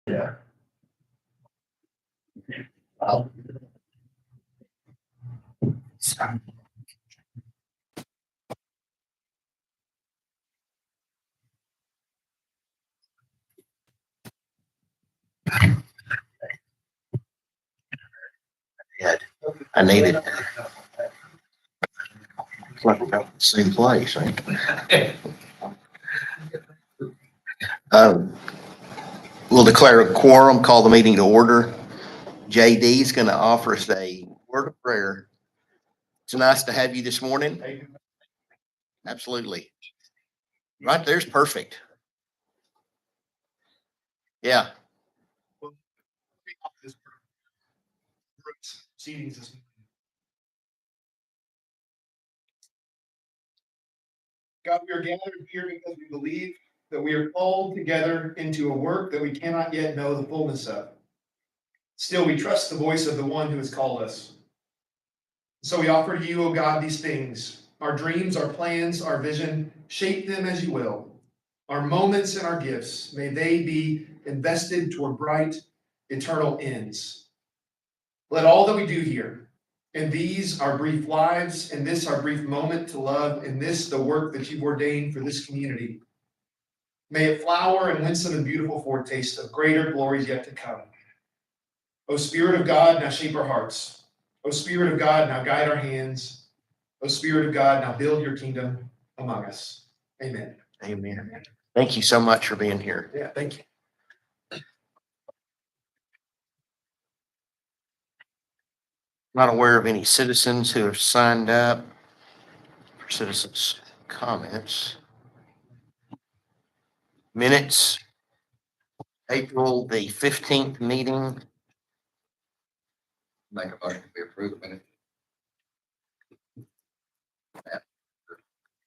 Yeah. I'll- Yeah, I needed. It's like we're about the same place. Um, We'll declare a quorum, call the meeting to order. JD is going to offer us a word of prayer. It's nice to have you this morning. Absolutely. Right there's perfect. Yeah. God, we are gathered here because we believe that we are called together into a work that we cannot yet know the fullness of. Still, we trust the voice of the one who has called us. So we offer to you, O God, these things, our dreams, our plans, our vision, shape them as you will. Our moments and our gifts, may they be invested toward bright, eternal ends. Let all that we do here, and these our brief lives, and this our brief moment to love, and this the work that you've ordained for this community, may it flower and win some beautiful foretaste of greater glories yet to come. O Spirit of God, now shape our hearts. O Spirit of God, now guide our hands. O Spirit of God, now build your kingdom among us. Amen. Amen. Thank you so much for being here. Yeah, thank you. Not aware of any citizens who have signed up for citizens' comments. Minutes, April the 15th meeting. Make a motion to approve the minute.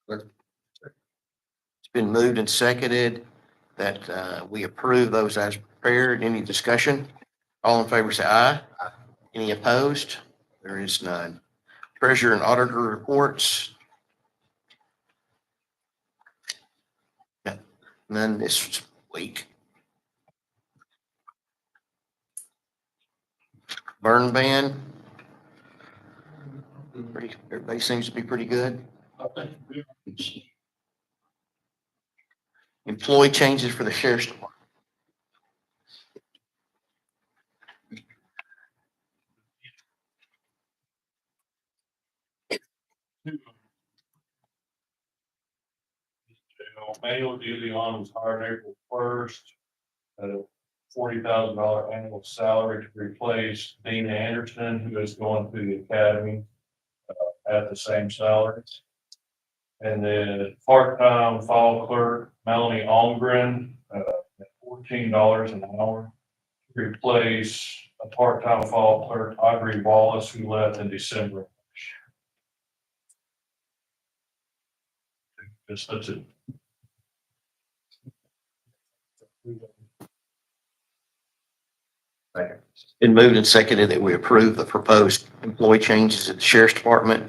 It's been moved and seconded that we approve those as prepared. Any discussion? All in favor say aye. Any opposed? There is none. Treasurer and auditor reports. None this week. Burn ban. Everybody seems to be pretty good. Employee changes for the sheriff's department. Manuel DeLeon was hired April 1st at a $40,000 annual salary to replace Dean Anderson, who is going through the academy at the same salary. And then part-time file clerk Melanie Almgren at $14 an hour to replace a part-time file clerk Audrey Wallace, who left in December. That's it. Been moved and seconded that we approve the proposed employee changes at the sheriff's department.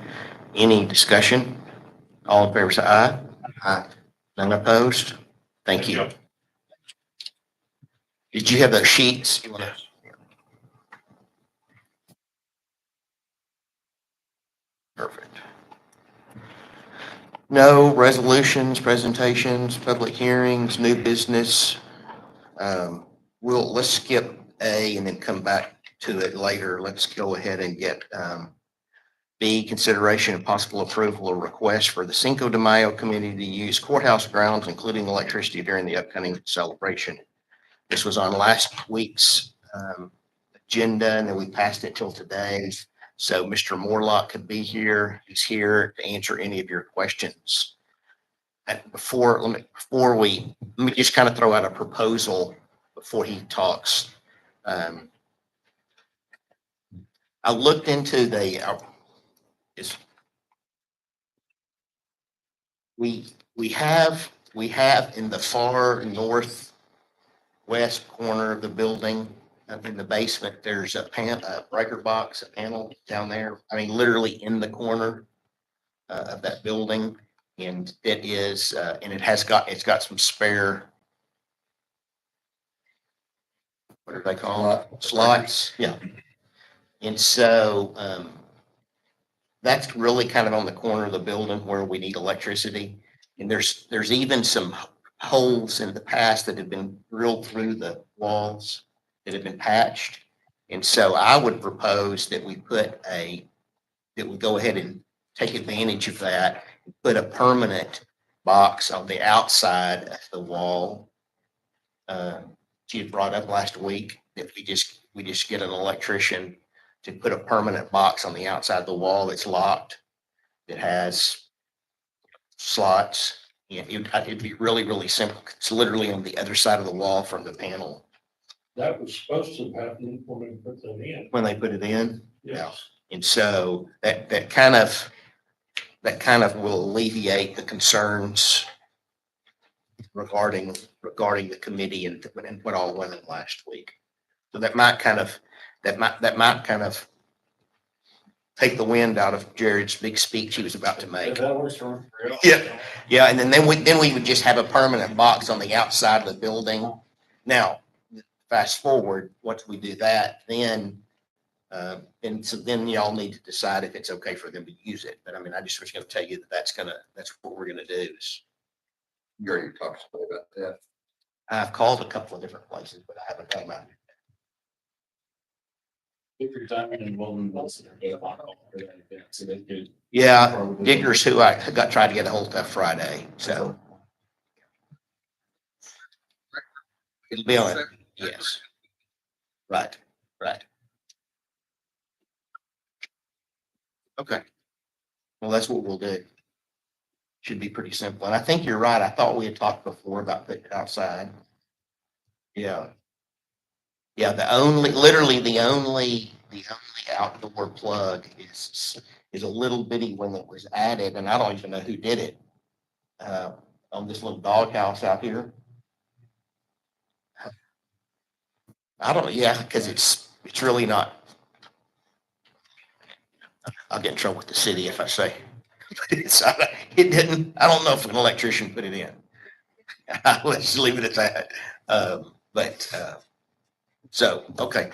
Any discussion? All in favor say aye. Aye. None opposed? Thank you. Did you have those sheets? You wanna- Perfect. No resolutions, presentations, public hearings, new business. Let's skip A and then come back to it later. Let's go ahead and get B, consideration and possible approval of request for the Cinco de Mayo committee to use courthouse grounds, including electricity during the upcoming celebration. This was on last week's agenda, and then we passed it till today. So Mr. Morlock could be here. He's here to answer any of your questions. And let me just kind of throw out a proposal before he talks. I looked into we have in the far northwest corner of the building, up in the basement, there's a breaker box, a panel down there. I mean, literally in the corner of that building. And it is, and it's got some spare what are they called? Slots, yeah. And so, that's really kind of on the corner of the building where we need electricity. And there's even some holes in the past that have been drilled through the walls that have been patched. And so I would propose that we go ahead and take advantage of that, put a permanent box on the outside of the wall. She had brought up last week that we just get an electrician to put a permanent box on the outside of the wall that's locked, that has slots. Yeah, it'd be really, really simple. It's literally on the other side of the wall from the panel That was supposed to happen when we put them in. when they put it in. Yes. And so that kind of will alleviate the concerns regarding the committee and what all went in last week. So that might kind of take the wind out of Jared's big speech he was about to make. That works for me. Yeah. Yeah, and then we would just have a permanent box on the outside of the building. Now, fast forward, once we do that, then and so then y'all need to decide if it's okay for them to use it. But I mean, I just was gonna tell you that that's what we're gonna do is. You already talked to me about that. I've called a couple of different places, but I haven't done that. If you're diamond and Weldon Wilson are both on call for that event, so they could. Yeah, Digger's who I tried to get a hold of Friday, so. It'll be on, yes. Right. Okay. Well, that's what we'll do. Should be pretty simple. And I think you're right. I thought we had talked before about putting it outside. Yeah. Yeah, literally the only outdoor plug is a little bitty one that was added, and I don't even know who did it. On this little doghouse out here. I don't, yeah, because it's really not. I'll get in trouble with the city if I say. It didn't, I don't know if an electrician put it in. Let's just leave it at that. So, okay.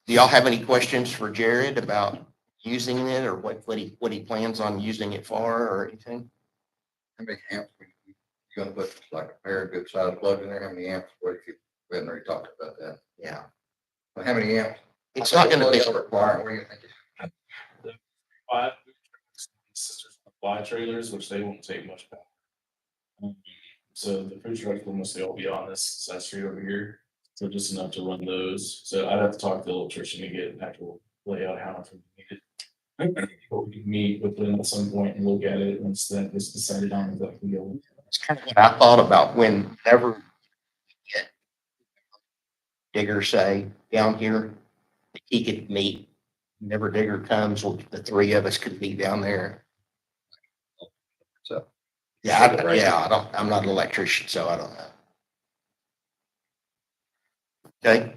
Do y'all have any questions for Jared about using it or what he plans on using it for or anything? How many amps you gonna put like a pair of good sized plugs in there? How many amps? We haven't already talked about that. Yeah. How many amps? It's not gonna be, Required, what do you think? Five sisters fly trailers, which they won't take much power. So the food trucks will mostly all be on this side street over here. So just enough to run those. So I'd have to talk to the electrician to get an actual layout, how much we needed. But we can meet with them at some point and look at it once that is decided on exactly go. it's kind of what I thought about whenever Digger say down here, that he could meet, whenever Digger comes, the three of us could be down there. So. I'm not an electrician, so I don't know. Okay,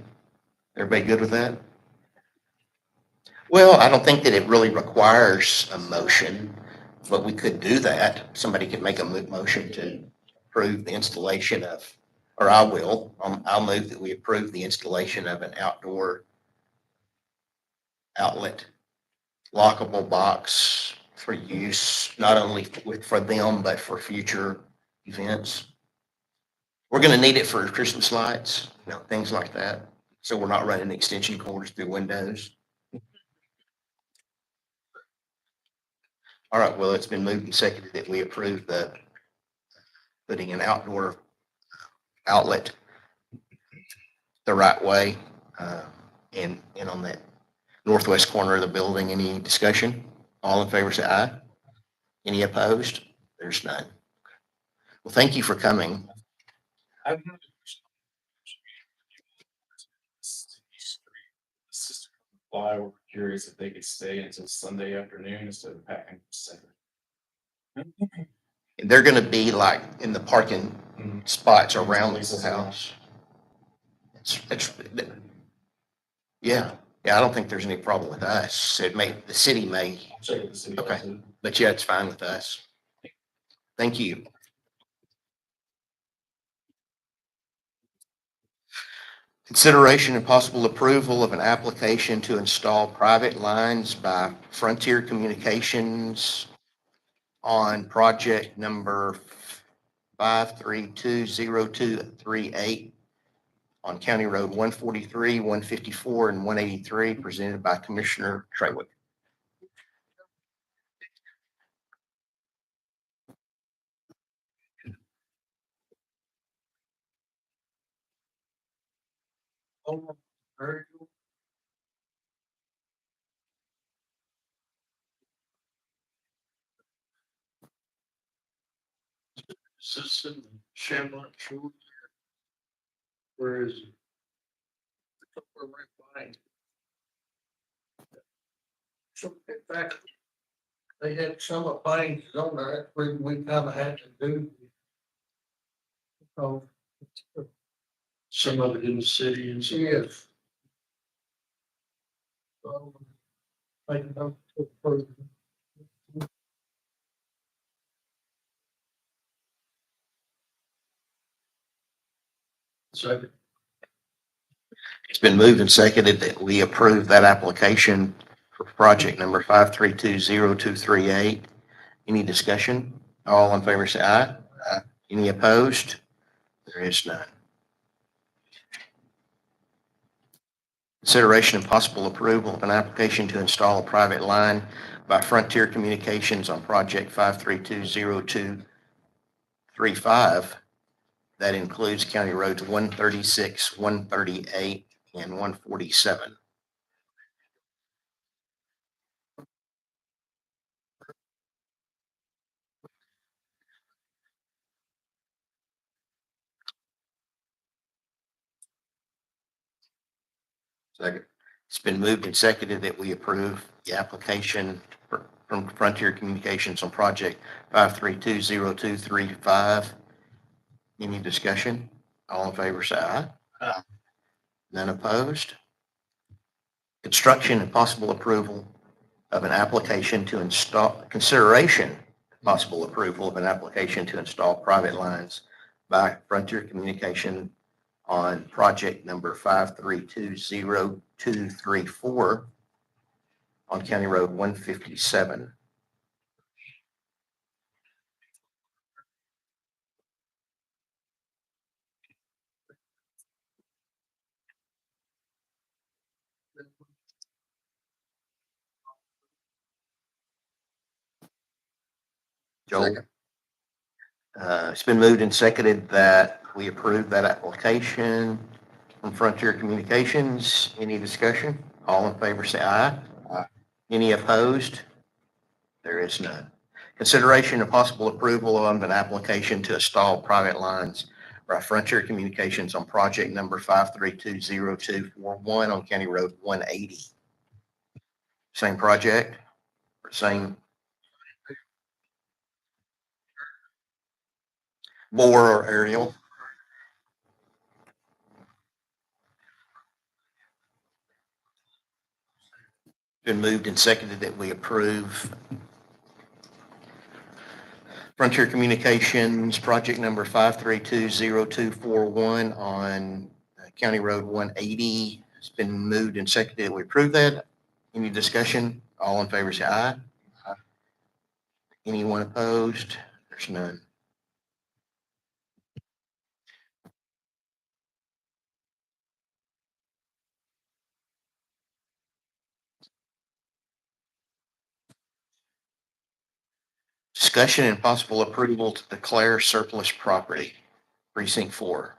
everybody good with that? Well, I don't think that it really requires a motion, but we could do that. Somebody could make a motion to approve the installation of, or I will, I'll move that we approve the installation of an outdoor outlet lockable box for use, not only for them, but for future events. We're gonna need it for Christmas lights, things like that. So we're not running extension cords through windows. All right, well, it's been moved and seconded that we approve putting an outdoor outlet the right way, and on that northwest corner of the building. Any discussion? All in favor, say aye. Any opposed? There's none. Well, thank you for coming. I've had a question. Sister Fly were curious if they could stay until Sunday afternoon instead of packing Saturday. They're gonna be like in the parking spots around the house. Yeah, I don't think there's any problem with us. The city may, Check with the city. Okay. but yeah, it's fine with us. Thank you. Consideration and possible approval of an application to install private lines by Frontier Communications on project number 5320238 on County Road 143, 154, and 183, presented by Commissioner Traywick. Is this in Shamrock Shores? Where is it? We're right behind. So in fact, they had some of things on there, that's where we kind of had to do. Oh. Some of it in the city and. Yes. So, I don't. Second. It's been moved and seconded that we approve that application for project number 5320238. Any discussion? All in favor say aye. Aye. Any opposed? There is none. Consideration and possible approval of an application to install a private line by Frontier Communications on project 5320235. That includes County Roads 136, 138, and 147. Second. It's been moved and seconded that we approve the application from Frontier Communications on project 5320235. Any discussion? All in favor, say aye. Aye. None opposed? Construction and possible approval of an application to install, consideration, possible approval of an application to install private lines by Frontier Communication on project number 5320234 on County Road 157. Joel? Second. It's been moved and seconded that we approve that application from Frontier Communications. Any discussion? All in favor say aye. Aye. Any opposed? There is none. Consideration and possible approval of an application to install private lines by Frontier Communications on project number 5320241 on County Road 180. Same project, same bore or aerial. Been moved and seconded that we approve Frontier Communications project number 5320241 on County Road 180. It's been moved and seconded that we approve that. Any discussion? All in favor say aye. Aye. Anyone opposed? There's none. Discussion and possible approval to declare surplus property, precinct 4.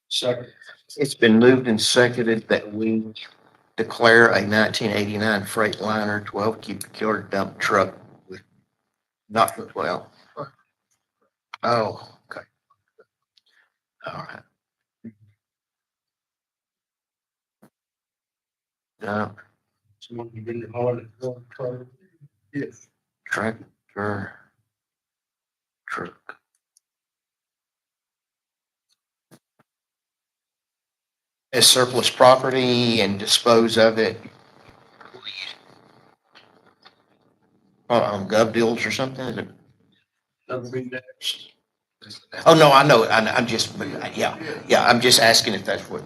Second. It's been moved and seconded that we declare a 1989 Freightliner 12 cubic yard dump truck with not, well. Oh, okay. All right. Dump Yes. tractor truck. As surplus property and dispose of it on gov deals or something? Is it? That'll be next. Oh, no, I know. I'm just, yeah, I'm just asking if that's what.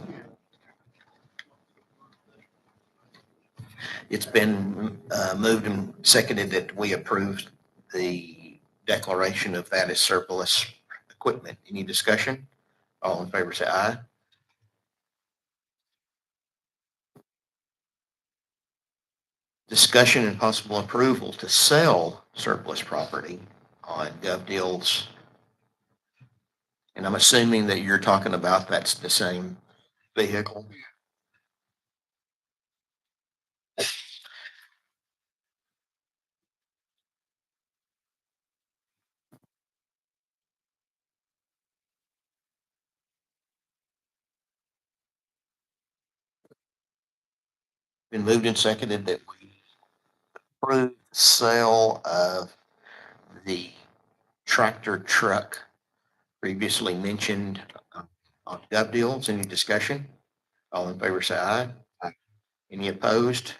It's been moved and seconded that we approve the declaration of that as surplus equipment. Any discussion? All in favor, say aye. Discussion and possible approval to sell surplus property on gov deals. And I'm assuming that you're talking about that's the same vehicle. Been moved and seconded that we approve the sale of the tractor truck previously mentioned on gov deals. Any discussion? All in favor, say aye. Aye. Any opposed?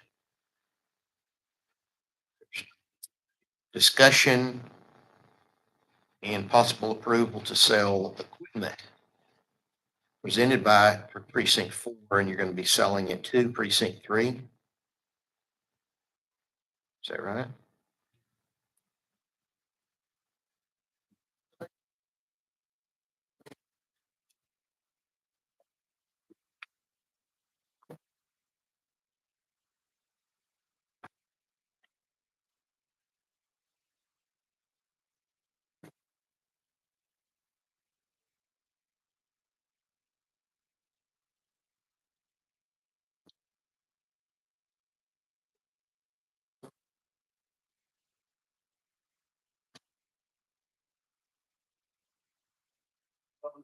Discussion and possible approval to sell equipment presented by precinct 4, and you're going to be selling it to precinct 3. Is that right?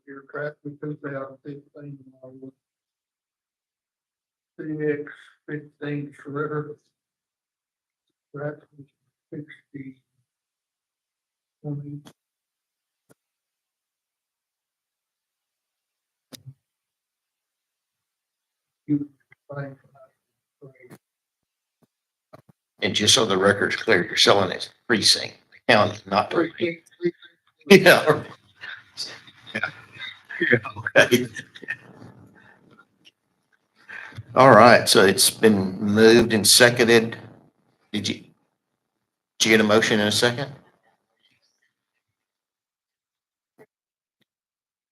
Your craft, we took out a big thing, CX 15 shredder. That was 60. 20. You find. And just so the record's clear, you're selling it to precinct, the county, not to. Yeah. Okay. All right, so it's been moved and seconded. Did you get a motion in a second?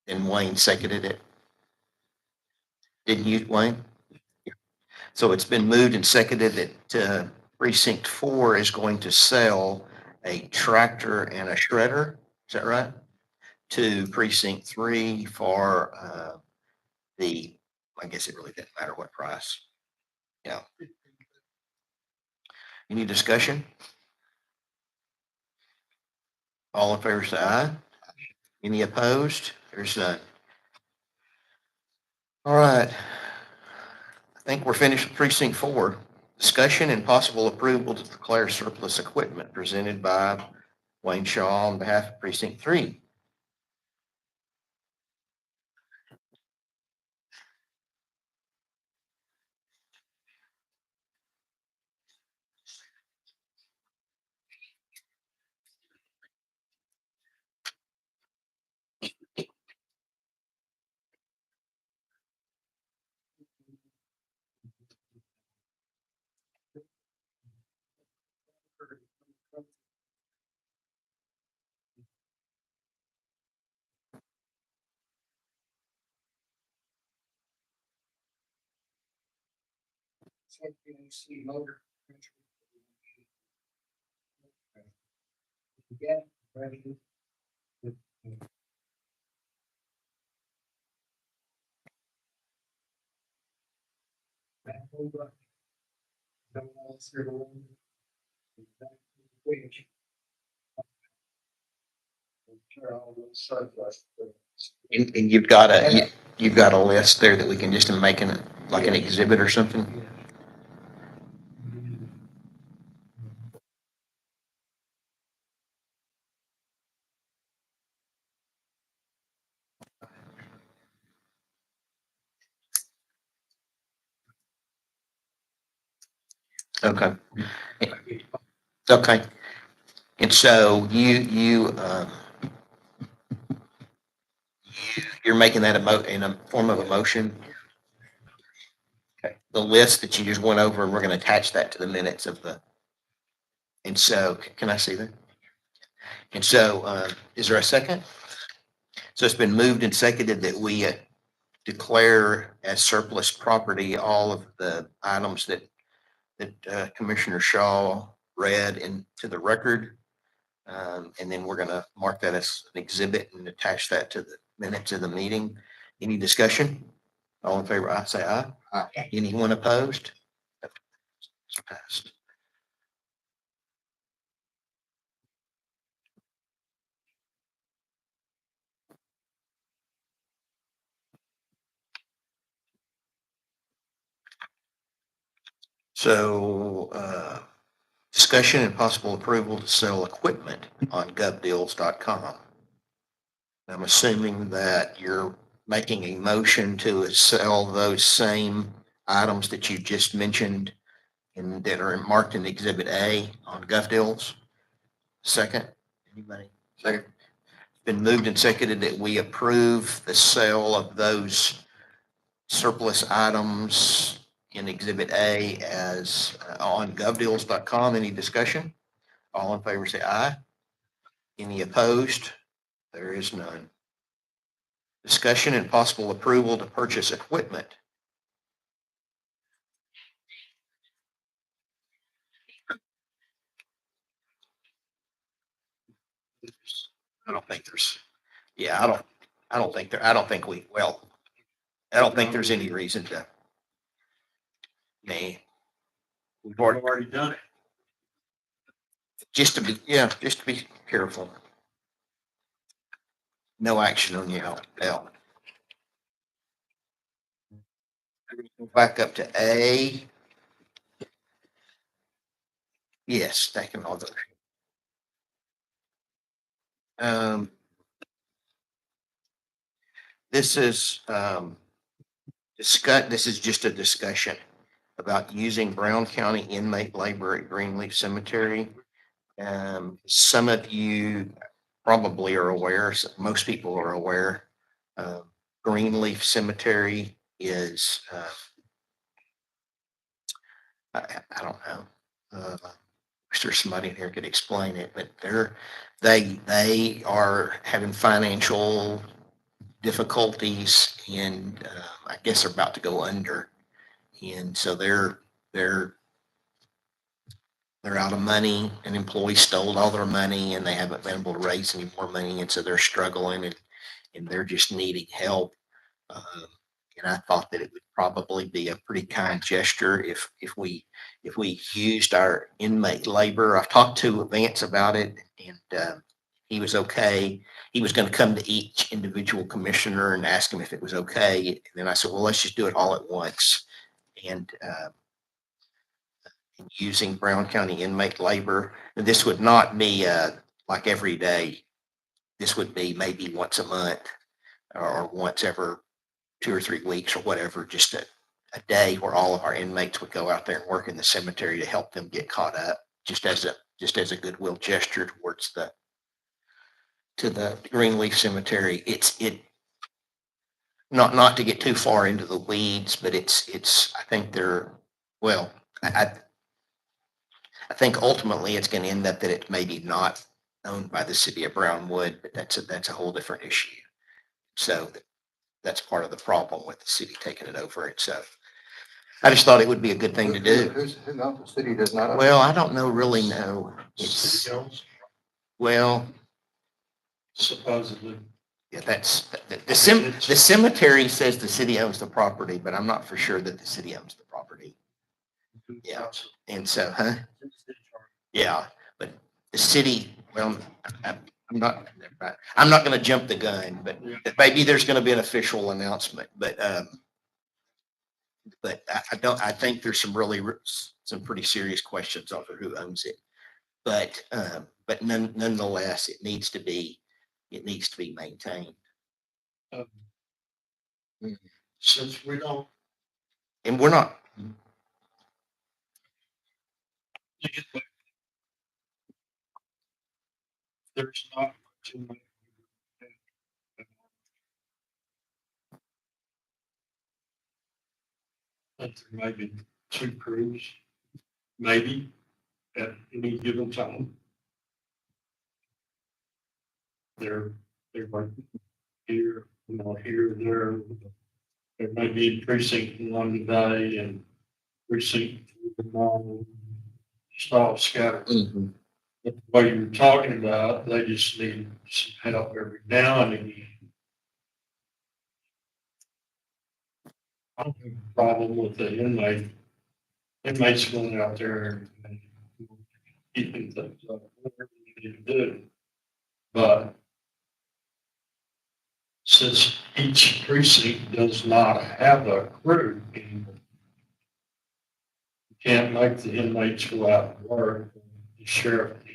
And Wayne seconded it. Didn't you, Wayne? So it's been moved and seconded that precinct 4 is going to sell a tractor and a shredder. Is that right? To precinct 3 for I guess it really didn't matter what price. Yeah. Any discussion? All in favor, say aye. Any opposed? There's none. All right. I think we're finished with precinct 4. Discussion and possible approval to declare surplus equipment presented by Wayne Shaw on behalf of precinct 3. See motor. Yeah. Ready. Back over. Don't want to see the room. Back to the page. Sure, all those sides. And you've got a list there that we can just make like an exhibit or something? Okay. Okay. And so you're making that in a form of a motion? Okay. The list that you just went over, and we're going to attach that to the minutes of and so, can I see that? And so, is there a second? So it's been moved and seconded that we declare as surplus property all of the items that Commissioner Shaw read into the record. And then we're going to mark that as an exhibit and attach that to the minutes of the meeting. Any discussion? All in favor, I say aye. Aye. Anyone opposed? It's passed. So, discussion and possible approval to sell equipment on govdeals.com. I'm assuming that you're making a motion to sell those same items that you just mentioned and that are marked in Exhibit A on GovDeals. Second, anybody? Second. Been moved and seconded that we approve the sale of those surplus items in Exhibit A as on govdeals.com. Any discussion? All in favor, say aye. Any opposed? There is none. Discussion and possible approval to purchase equipment. I don't think there's, yeah, I don't think there's any reason to. We've already done it. Just to be careful. No action on you, L. Go back up to A. Yes, taking all those. This is, this is just a discussion about using Brown County inmate labor at Greenleaf Cemetery. Some of you probably are aware, most people are aware, Greenleaf Cemetery is, I don't know. Wish there's somebody in here could explain it, but they are having financial difficulties and I guess they're about to go under. And so they're out of money, and employees stole all their money and they haven't been able to raise any more money. And so they're struggling and they're just needing help. And I thought that it would probably be a pretty kind gesture if we used our inmate labor. I've talked to Vance about it and he was okay. He was going to come to each individual commissioner and ask him if it was okay. And then I said, well, let's just do it all at once. And using Brown County inmate labor. And this would not be like every day. This would be maybe once a month or once every 2 or 3 weeks or whatever, just a day where all of our inmates would go out there and work in the cemetery to help them get caught up, just as a goodwill gesture towards the Greenleaf Cemetery. Not to get too far into the weeds, but I think I think ultimately it's going to end up that it may be not owned by the city of Brownwood, but that's a whole different issue. So that's part of the problem with the city taking it over. And so I just thought it would be a good thing to do. Who owns the city does not? Well, I don't really know. Well, supposedly. yeah, the cemetery says the city owns the property, but I'm not for sure that the city owns the property. Yeah. And so, huh? Yeah, but the city, well, I'm not, I'm not gonna jump the gun, but maybe there's gonna be an official announcement, but I don't, I think there's some really, some pretty serious questions over who owns it. But nonetheless, it needs to be maintained. Since we don't, And we're not, there's not too much. I think there may be 2 crews, maybe, at any given time. They're working here, here, there. There may be precinct 1 today and precinct 2 stall scattered. But what you're talking about, they just need some help every now and again. I don't have a problem with the inmates going out there and keeping things up, whatever they need to do. But since each precinct does not have a crew anymore, you can't make the inmates go out and work, the sheriff can.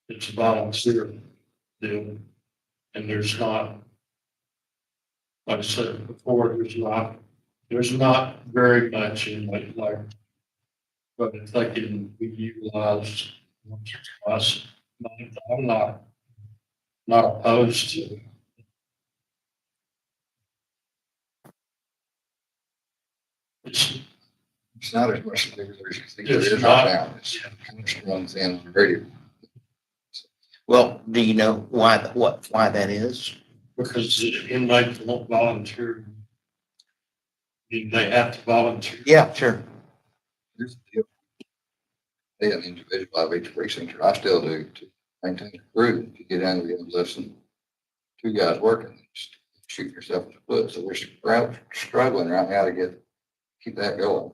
It's a volunteer deal, and there's not, like I said before, there's not very much inmate labor. But if they can be utilized once or twice a month, I'm not opposed to it. It's not as much as there It's is not. right now. It's kind of runs in already. well, do you know why, why that is? Because the inmates won't volunteer. They have to volunteer. Yeah, sure. Here's the deal. They have an individual of each precinct, or I still do, to maintain a crew. If you get angry and listen, 2 guys working, just shoot yourself in the foot. So we're struggling right now to keep that going.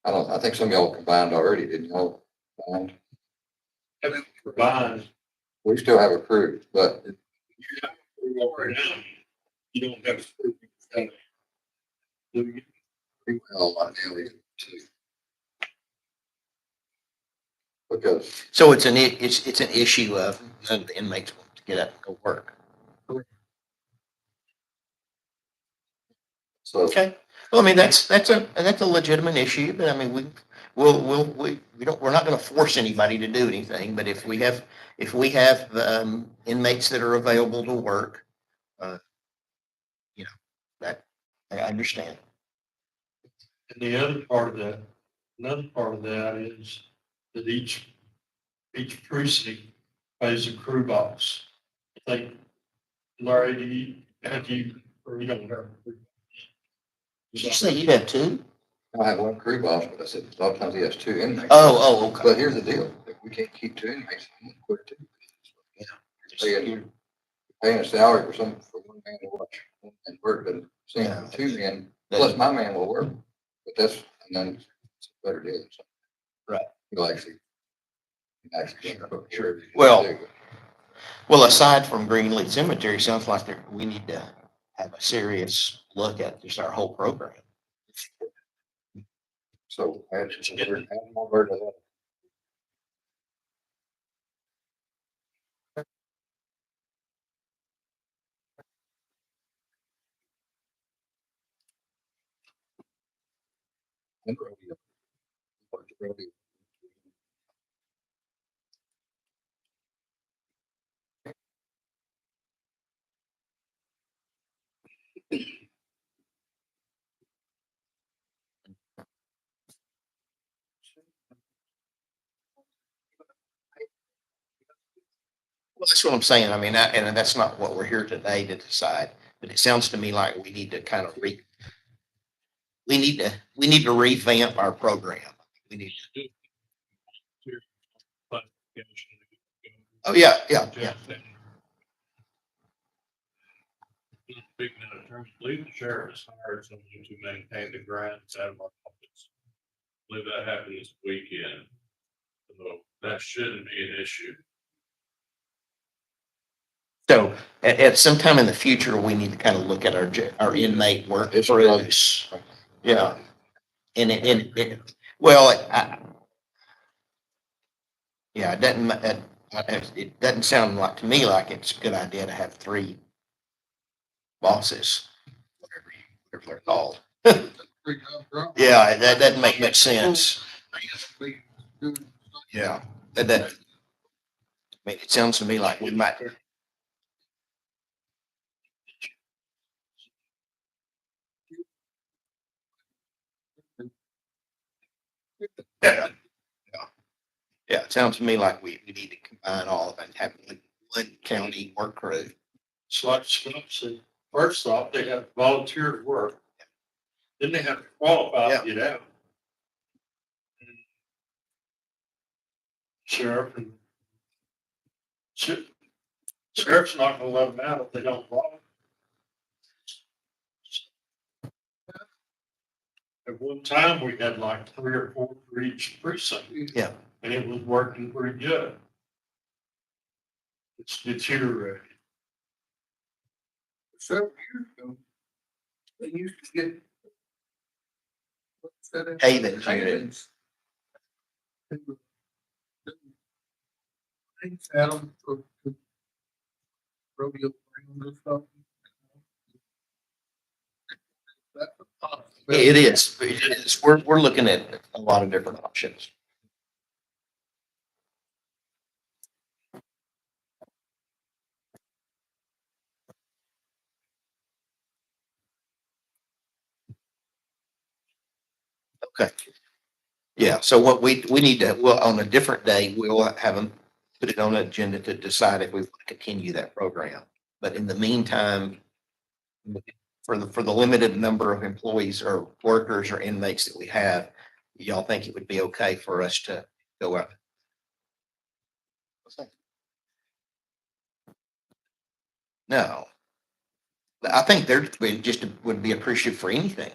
I think some of y'all combined already, didn't y'all? Combined? Provide. We still have a crew, but You don't have to. pretty well right now we have 2. Because So it's an issue of none of the inmates want to get up and go work. so Okay. Well, I mean, that's a legitimate issue, but I mean, we're not gonna force anybody to do anything, but if we have inmates that are available to work, that, I understand. And the other part of that, another part of that is that each precinct pays a crew boss. I think, Larry, or you don't have. Did you say you have 2? I have 1 crew boss, but I said a lot of times he has 2 inmates. Oh, okay. But here's the deal, if we can't keep 2 inmates, I'm gonna quit too. You're paying a salary for 1 man to watch and work, but saying Yeah. 2 men, plus my man will work, but and then it's a better deal. So. Right. You'll actually. Sure. Well, aside from Greenleaf Cemetery, sounds like we need to have a serious look at just our whole program. So add more word to that. And rodeo. Rodeo. Well, that's what I'm saying. I mean, and that's not what we're here today to decide, but it sounds to me like we need to kind of we need to revamp our program. We need to, Oh, yeah, yeah, yeah. Speaking in terms, I believe the sheriff has hired someone to maintain the grounds out of our office. I believe that happened this weekend. So that shouldn't be an issue. So at some time in the future, we need to kind of look at our inmate work crews. Yeah. And well, yeah, it doesn't sound like to me like it's a good idea to have three bosses, whatever they're called. Yeah, that doesn't make much sense. Yeah, I mean, it sounds to me like we might. Yeah, yeah, it sounds to me like we need to combine all of it and have one county work crew. It's like Scott said, first off, they have to volunteer to work. Then they have to qualify to get out. Sheriff and sheriff's not gonna let them out if they don't volunteer. At one time, we had like 3 or 4 for each precinct. Yeah. And it was working pretty good. It's deteriorated. Several years ago, they used to get. Havens. Havens. Things at them for rodeo grounds or something. That's a possibility. It is. It is. We're looking at a lot of different options. Okay. Yeah, so what we need to, well, on a different day, we'll have them put it on the agenda to decide if we want to continue that program. But in the meantime, for the limited number of employees or workers or inmates that we have, y'all think it would be okay for us to go out? No. I think they're just would be appreciative for anything.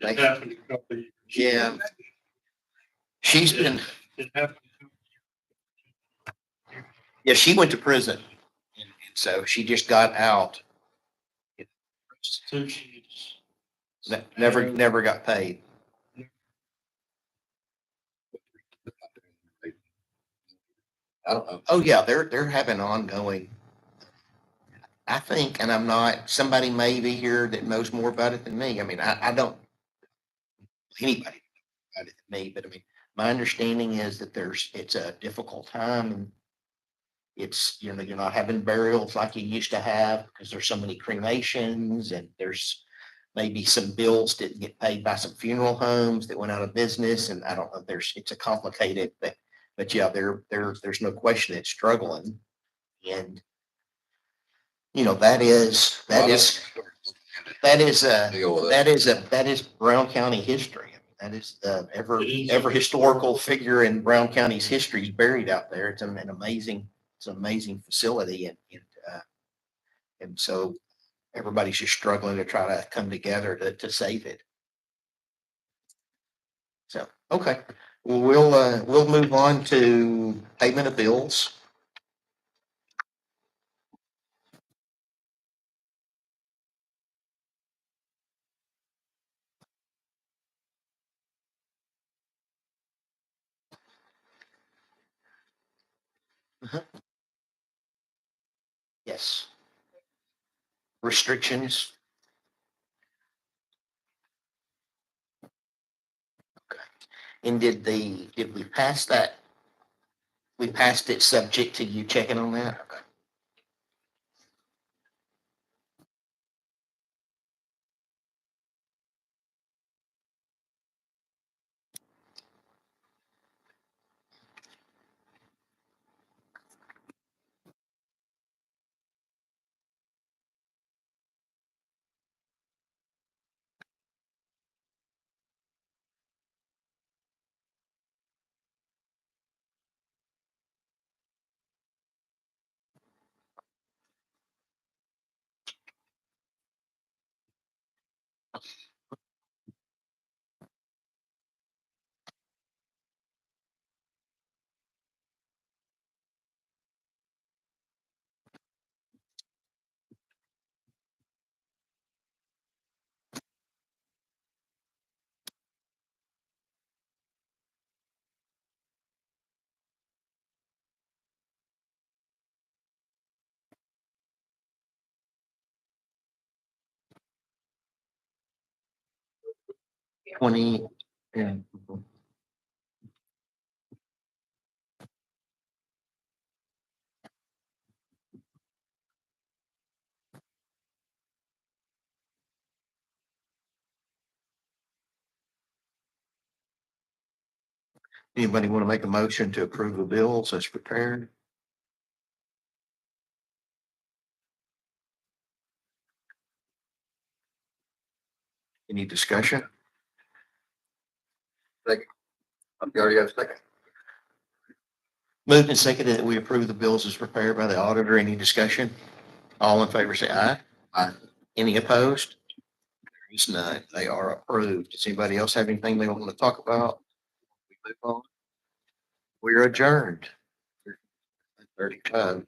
It happened a couple of years. Yeah. She's been, It happened. yeah, she went to prison. And so she just got out, Prostitution is. never got paid. I don't know. Oh, yeah, they're having ongoing. I think, and I'm not, somebody may be here that knows more about it than me. I mean, I don't, anybody knows about it than me, but I mean, my understanding is that it's a difficult time and it's, you're not having burials like you used to have because there's so many cremations and there's maybe some bills didn't get paid by some funeral homes that went out of business. And I don't know, it's a complicated, but yeah, there's no question it's struggling. And that is Brown County history. That is the ever historical figure in Brown County's history is buried out there. It's an amazing facility. And so everybody's just struggling to try to come together to save it. So, okay, well, we'll move on to payment of bills. Yes. Restrictions. Okay. And did we pass that? We passed it subject to you checking on that? Okay. 20, and anybody want to make a motion to approve the bills as prepared? Any discussion? You already got a second. Moved and seconded that we approve the bills as prepared by the auditor. Any discussion? All in favor, say aye. Aye. Any opposed? There is none. They are approved. Does anybody else have anything they want to talk about? We move on. We're adjourned. 35.